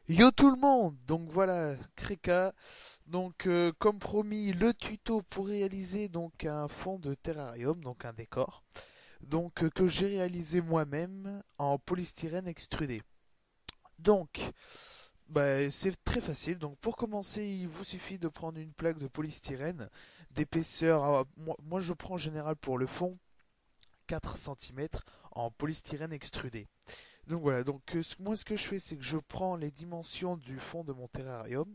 Yo tout le monde! Donc voilà, Kreka. Donc comme promis, le tuto pour réaliser donc un fond de terrarium, donc un décor. Donc que j'ai réalisé moi-même en polystyrène extrudé. Donc c'est très facile. Donc pour commencer, il vous suffit de prendre une plaque de polystyrène d'épaisseur. Moi je prends en général pour le fond 4 cm en polystyrène extrudé. Donc voilà, donc moi ce que je fais c'est que je prends les dimensions du fond de mon terrarium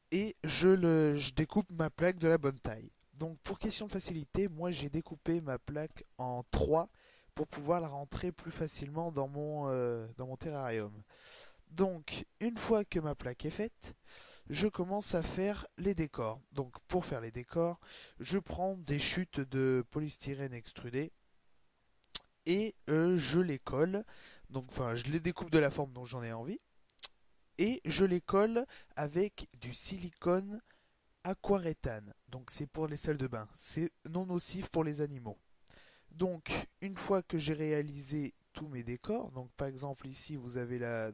et je découpe ma plaque de la bonne taille. Donc pour question de facilité, moi j'ai découpé ma plaque en 3 pour pouvoir la rentrer plus facilement dans mon terrarium. Donc une fois que ma plaque est faite, je commence à faire les décors. Donc pour faire les décors, je prends des chutes de polystyrène extrudé et je les colle. Donc enfin je les découpe de la forme dont j'en ai envie et je les colle avec du silicone aquaréthane. Donc c'est pour les salles de bain. C'est non nocif pour les animaux. Donc une fois que j'ai réalisé tous mes décors, donc par exemple ici vous avez là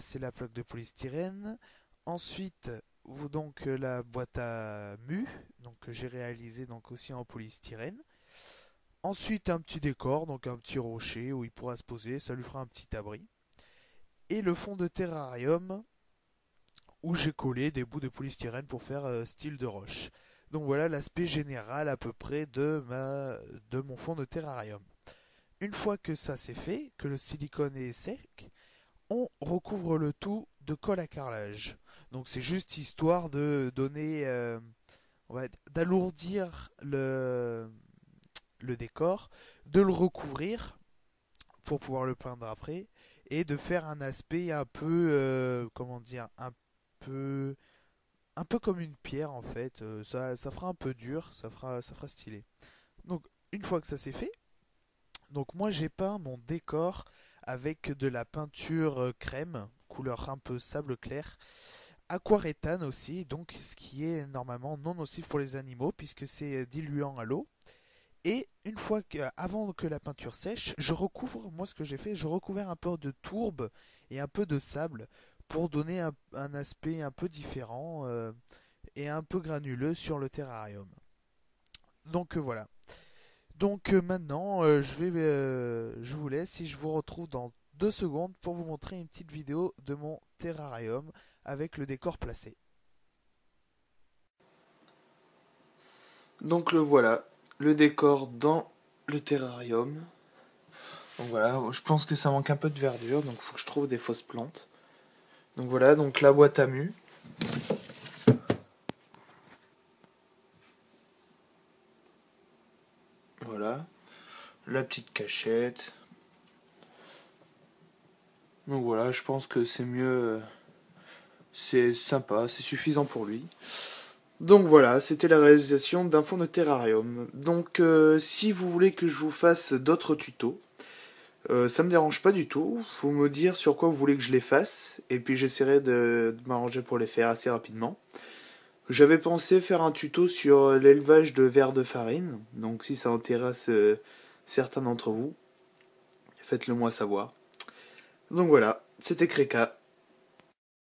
c'est la plaque de polystyrène. Ensuite vous donc la boîte à mu, donc que j'ai réalisé donc aussi en polystyrène. Ensuite un petit décor, donc un petit rocher où il pourra se poser, ça lui fera un petit abri. Et le fond de terrarium où j'ai collé des bouts de polystyrène pour faire style de roche. Donc voilà l'aspect général à peu près de mon fond de terrarium. Une fois que ça c'est fait, que le silicone est sec, on recouvre le tout de colle à carrelage. Donc c'est juste histoire de donner, d'alourdir le décor, de le recouvrir pour pouvoir le peindre après et de faire un aspect un peu, comment dire, peu un peu comme une pierre en fait. Ça fera un peu dur, ça fera stylé. Donc une fois que ça c'est fait, donc moi j'ai peint mon décor avec de la peinture crème, couleur un peu sable clair, aquaréthane aussi, donc ce qui est normalement non nocif pour les animaux puisque c'est diluant à l'eau. Et avant que la peinture sèche, je recouvre, moi ce que j'ai fait, je recouvert un peu de tourbe et un peu de sable pour donner un aspect un peu différent et un peu granuleux sur le terrarium. Donc voilà. Donc maintenant, je vous laisse et je vous retrouve dans 2 secondes pour vous montrer une petite vidéo de mon terrarium avec le décor placé. Donc le voilà, le décor dans le terrarium. Donc voilà, je pense que ça manque un peu de verdure, donc il faut que je trouve des fausses plantes. Donc voilà, donc la boîte à mu. Voilà, la petite cachette. Donc voilà, je pense que c'est mieux, c'est sympa, c'est suffisant pour lui. Donc voilà, c'était la réalisation d'un fond de terrarium. Donc si vous voulez que je vous fasse d'autres tutos, ça me dérange pas du tout. Faut me dire sur quoi vous voulez que je les fasse, et puis j'essaierai de m'arranger pour les faire assez rapidement. J'avais pensé faire un tuto sur l'élevage de vers de farine, donc si ça intéresse certains d'entre vous, faites-le moi savoir. Donc voilà, c'était Kreka.